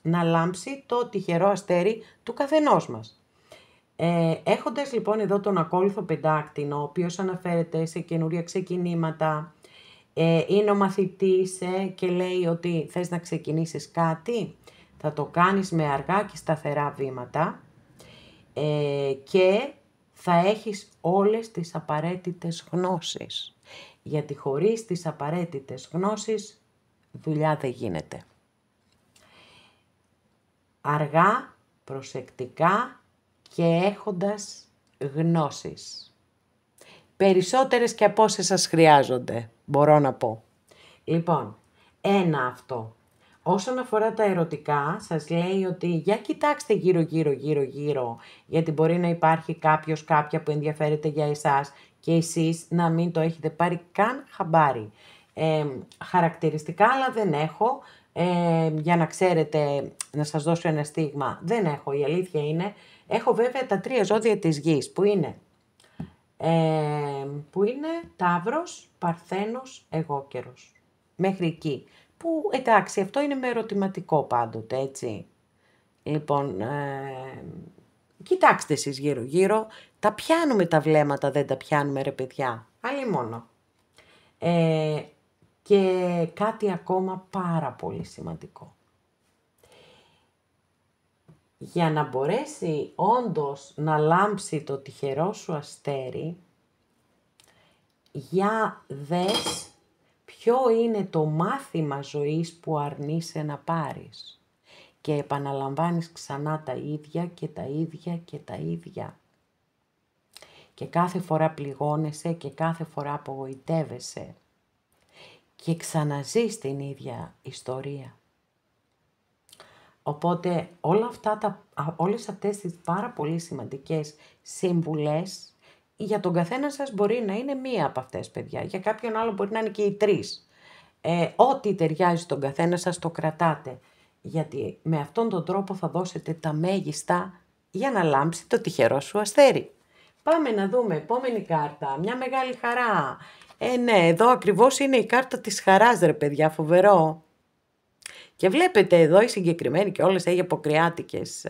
να λάμψει το τυχερό αστέρι του καθενός μας. Έχοντας λοιπόν εδώ τον ακόλουθο πεντάκτηνο, ο οποίος αναφέρεται σε καινούρια ξεκινήματα, είναι ο μαθητής και λέει ότι θες να ξεκινήσεις κάτι, θα το κάνεις με αργά και σταθερά βήματα, και θα έχεις όλες τις απαραίτητες γνώσεις. Γιατί χωρίς τις απαραίτητες γνώσεις δουλειά δεν γίνεται. Αργά, προσεκτικά και έχοντας γνώσεις. Περισσότερες και από όσες σας χρειάζονται, μπορώ να πω. Λοιπόν, ένα αυτό. Όσον αφορά τα ερωτικά, σας λέει ότι για κοιτάξτε γύρω, γιατί μπορεί να υπάρχει κάποιος, κάποια που ενδιαφέρεται για εσάς και εσείς να μην το έχετε πάρει καν χαμπάρι. Χαρακτηριστικά, αλλά δεν έχω, για να ξέρετε, να σας δώσω ένα στίγμα, δεν έχω, η αλήθεια είναι. Έχω βέβαια τα 3 ζώδια της γης, που είναι Ταύρος, Παρθένος, Αιγόκερος. Μέχρι εκεί. Που εντάξει, αυτό είναι με ερωτηματικό πάντοτε, έτσι. Λοιπόν, κοιτάξτε εσείς γύρω, τα πιάνουμε τα βλέμματα, δεν τα πιάνουμε ρε παιδιά, αλλήμονο. Και κάτι ακόμα πάρα πολύ σημαντικό. Για να μπορέσει όντως να λάμψει το τυχερό σου αστέρι, για δες ποιο είναι το μάθημα ζωής που αρνείσαι να πάρεις και επαναλαμβάνεις ξανά τα ίδια και τα ίδια και τα ίδια. Και κάθε φορά πληγώνεσαι και κάθε φορά απογοητεύεσαι και ξαναζείς την ίδια ιστορία. Οπότε όλες αυτές τις πάρα πολύ σημαντικές σύμβουλες για τον καθένα σας μπορεί να είναι μία από αυτές, παιδιά. Για κάποιον άλλο μπορεί να είναι και οι 3. Ό,τι ταιριάζει στον καθένα σας το κρατάτε. Γιατί με αυτόν τον τρόπο θα δώσετε τα μέγιστα για να λάμψει το τυχερό σου αστέρι. Πάμε να δούμε, επόμενη κάρτα, μια μεγάλη χαρά. Ναι, εδώ ακριβώς είναι η κάρτα της χαράς, ρε παιδιά, φοβερό. Και βλέπετε εδώ η συγκεκριμένη και όλες έχει αποκριάτικες,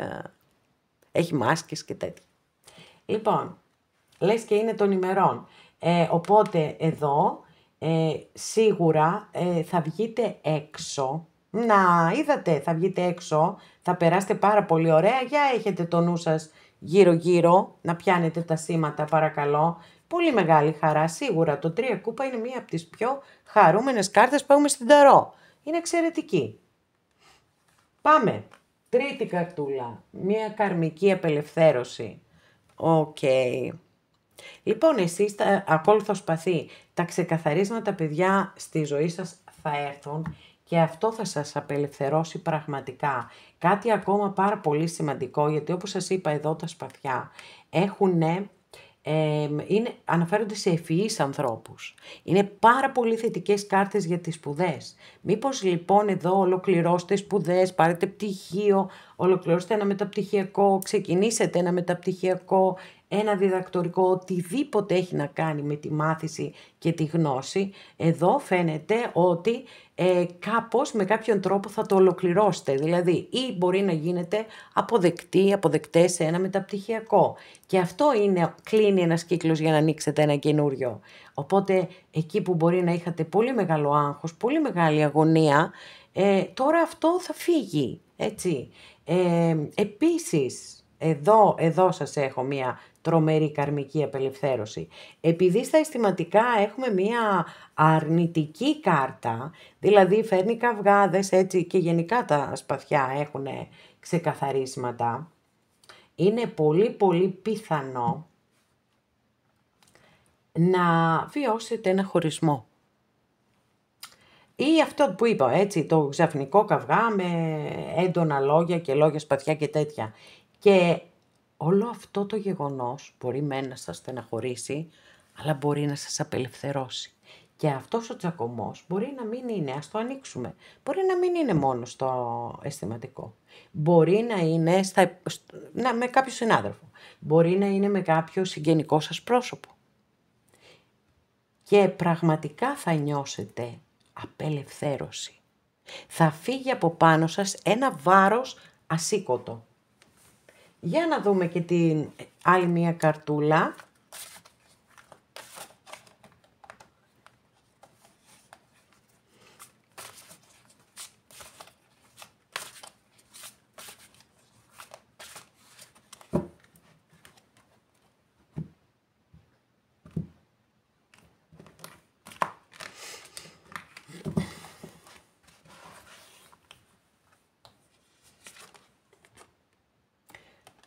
έχει μάσκες και τέτοια. Λοιπόν, λες και είναι των ημερών. Οπότε εδώ σίγουρα θα βγείτε έξω. Να, είδατε, θα βγείτε έξω, θα περάσετε πάρα πολύ ωραία. Για έχετε το νου σας γύρω-γύρω, να πιάνετε τα σήματα παρακαλώ. Πολύ μεγάλη χαρά, σίγουρα. Το 3 κούπα είναι μία από τις πιο χαρούμενες κάρτες που έχουμε στην ταρό. Είναι εξαιρετική. Πάμε. Τρίτη καρτούλα. Μία καρμική απελευθέρωση. Οκ. Λοιπόν, εσείς ακόλουθο σπαθί. Τα ξεκαθαρίσματα, παιδιά, στη ζωή σας θα έρθουν και αυτό θα σας απελευθερώσει πραγματικά. Κάτι ακόμα πάρα πολύ σημαντικό, γιατί όπως σας είπα εδώ τα σπαθιά αναφέρονται σε ευφυείς ανθρώπους. Είναι πάρα πολύ θετικές κάρτες για τις σπουδές. Μήπως λοιπόν εδώ ολοκληρώστε σπουδές, πάρετε πτυχίο, ολοκληρώστε ένα μεταπτυχιακό, ξεκινήσετε ένα μεταπτυχιακό, ένα διδακτορικό, οτιδήποτε έχει να κάνει με τη μάθηση και τη γνώση. Εδώ φαίνεται ότι κάπως με κάποιον τρόπο θα το ολοκληρώσετε. Δηλαδή ή μπορεί να γίνετε αποδεκτές σε ένα μεταπτυχιακό. Και αυτό κλείνει ένας κύκλος για να ανοίξετε ένα καινούριο. Οπότε εκεί που μπορεί να είχατε πολύ μεγάλο άγχος, πολύ μεγάλη αγωνία, τώρα αυτό θα φύγει. Έτσι. Επίσης, εδώ σας έχω μία τρομερή καρμική απελευθέρωση. Επειδή στα αισθηματικά έχουμε μία αρνητική κάρτα, δηλαδή φέρνει καυγάδες έτσι και γενικά τα σπαθιά έχουν ξεκαθαρίσματα, είναι πολύ πολύ πιθανό να βιώσετε ένα χωρισμό. Ή αυτό που είπα, έτσι, το ξαφνικό καυγά με έντονα λόγια και λόγια σπαθιά και τέτοια. Και όλο αυτό το γεγονός μπορεί να σας στεναχωρήσει, αλλά μπορεί να σας απελευθερώσει. Και αυτός ο τσακωμός μπορεί να μην είναι, ας το ανοίξουμε, μπορεί να μην είναι μόνο στο αισθηματικό. Μπορεί να είναι με κάποιο συνάδελφο. Μπορεί να είναι με κάποιο συγγενικό σας πρόσωπο. Και πραγματικά θα νιώσετε απελευθέρωση. Θα φύγει από πάνω σας ένα βάρος ασήκωτο. Για να δούμε και την άλλη μία καρτούλα.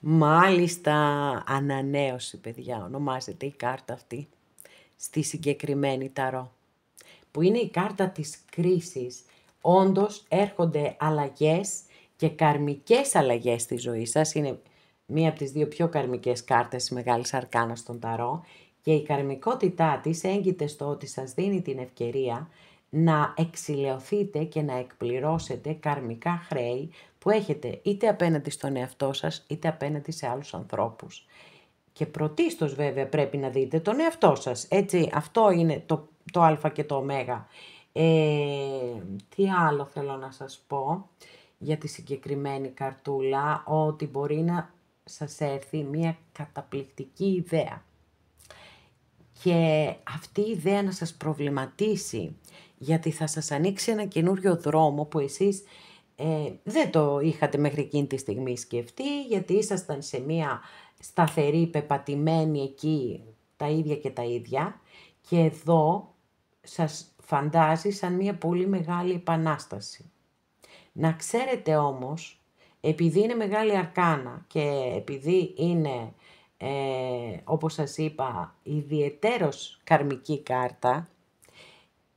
Μάλιστα, ανανέωση, παιδιά, ονομάζεται η κάρτα αυτή στη συγκεκριμένη ταρό, που είναι η κάρτα της κρίσης. Όντως έρχονται αλλαγές και καρμικές αλλαγές στη ζωή σας. Είναι μία από τις δύο πιο καρμικές κάρτες της Μεγάλης Αρκάνας στον ταρό και η καρμικότητά της έγκυται στο ότι σας δίνει την ευκαιρία να εξηλαιωθείτε και να εκπληρώσετε καρμικά χρέη που έχετε είτε απέναντι στον εαυτό σας είτε απέναντι σε άλλους ανθρώπους. Και πρωτίστως βέβαια πρέπει να δείτε τον εαυτό σας, έτσι, αυτό είναι το α και το ω. Τι άλλο θέλω να σας πω για τη συγκεκριμένη καρτούλα, ότι μπορεί να σας έρθει μια καταπληκτική ιδέα. Και αυτή η ιδέα να σας προβληματίσει, γιατί θα σας ανοίξει ένα καινούριο δρόμο που εσείς δεν το είχατε μέχρι εκείνη τη στιγμή σκεφτεί, γιατί ήσασταν σε μία σταθερή, πεπατημένη εκεί, τα ίδια και τα ίδια, και εδώ σας φαντάζει σαν μία πολύ μεγάλη επανάσταση. Να ξέρετε όμως, επειδή είναι Μεγάλη Αρκάνα και επειδή είναι, όπως σας είπα, ιδιαιτέρως καρμική κάρτα,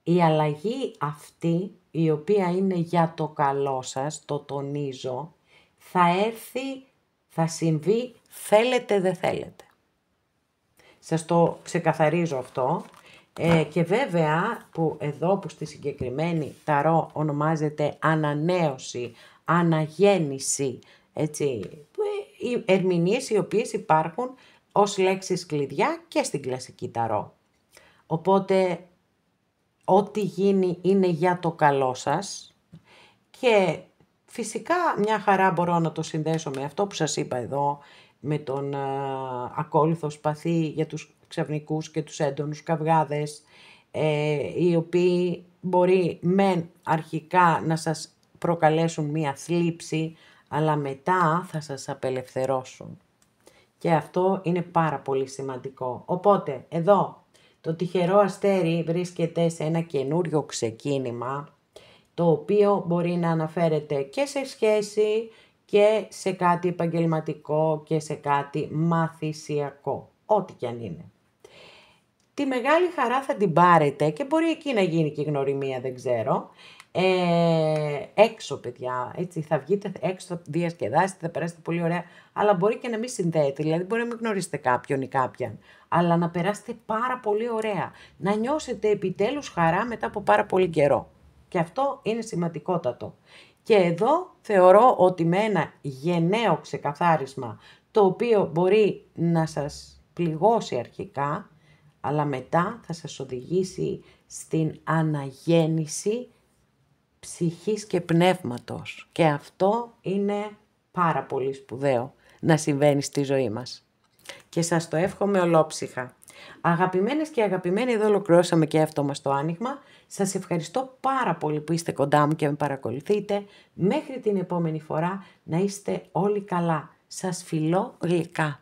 η αλλαγή αυτή, η οποία είναι για το καλό σας, το τονίζω, θα έρθει, θα συμβεί, θέλετε δεν θέλετε. Σας το ξεκαθαρίζω αυτό. Και βέβαια, που εδώ που στη συγκεκριμένη ταρό ονομάζεται ανανέωση, αναγέννηση, έτσι, οι ερμηνείες οι οποίες υπάρχουν ως λέξεις κλειδιά και στην κλασική ταρό. Οπότε, ό,τι γίνει είναι για το καλό σας και φυσικά μια χαρά μπορώ να το συνδέσω με αυτό που σας είπα εδώ, με τον ακόλουθο σπαθί για τους ξαφνικούς και τους έντονους καυγάδες, οι οποίοι μπορεί μεν αρχικά να σας προκαλέσουν μία θλίψη, αλλά μετά θα σας απελευθερώσουν. Και αυτό είναι πάρα πολύ σημαντικό. Οπότε, εδώ, το τυχερό αστέρι βρίσκεται σε ένα καινούριο ξεκίνημα, το οποίο μπορεί να αναφέρεται και σε σχέση και σε κάτι επαγγελματικό και σε κάτι μαθησιακό, ό,τι κι αν είναι. Τη μεγάλη χαρά θα την πάρετε και μπορεί εκεί να γίνει και η γνωριμία, δεν ξέρω. Έξω, παιδιά, έτσι θα βγείτε έξω, θα διασκεδάσετε, θα περάσετε πολύ ωραία, αλλά μπορεί και να μην συνδέετε, δηλαδή μπορεί να μην γνωρίσετε κάποιον ή κάποιαν, αλλά να περάσετε πάρα πολύ ωραία, να νιώσετε επιτέλους χαρά μετά από πάρα πολύ καιρό. Και αυτό είναι σημαντικότατο. Και εδώ θεωρώ ότι με ένα γενναίο ξεκαθάρισμα, το οποίο μπορεί να σας πληγώσει αρχικά, αλλά μετά θα σας οδηγήσει στην αναγέννηση ψυχής και πνεύματος. Και αυτό είναι πάρα πολύ σπουδαίο να συμβαίνει στη ζωή μας. Και σας το εύχομαι ολόψυχα. Αγαπημένες και αγαπημένοι, εδώ ολοκληρώσαμε και αυτό μας το άνοιγμα. Σας ευχαριστώ πάρα πολύ που είστε κοντά μου και με παρακολουθείτε. Μέχρι την επόμενη φορά να είστε όλοι καλά. Σας φιλώ γλυκά.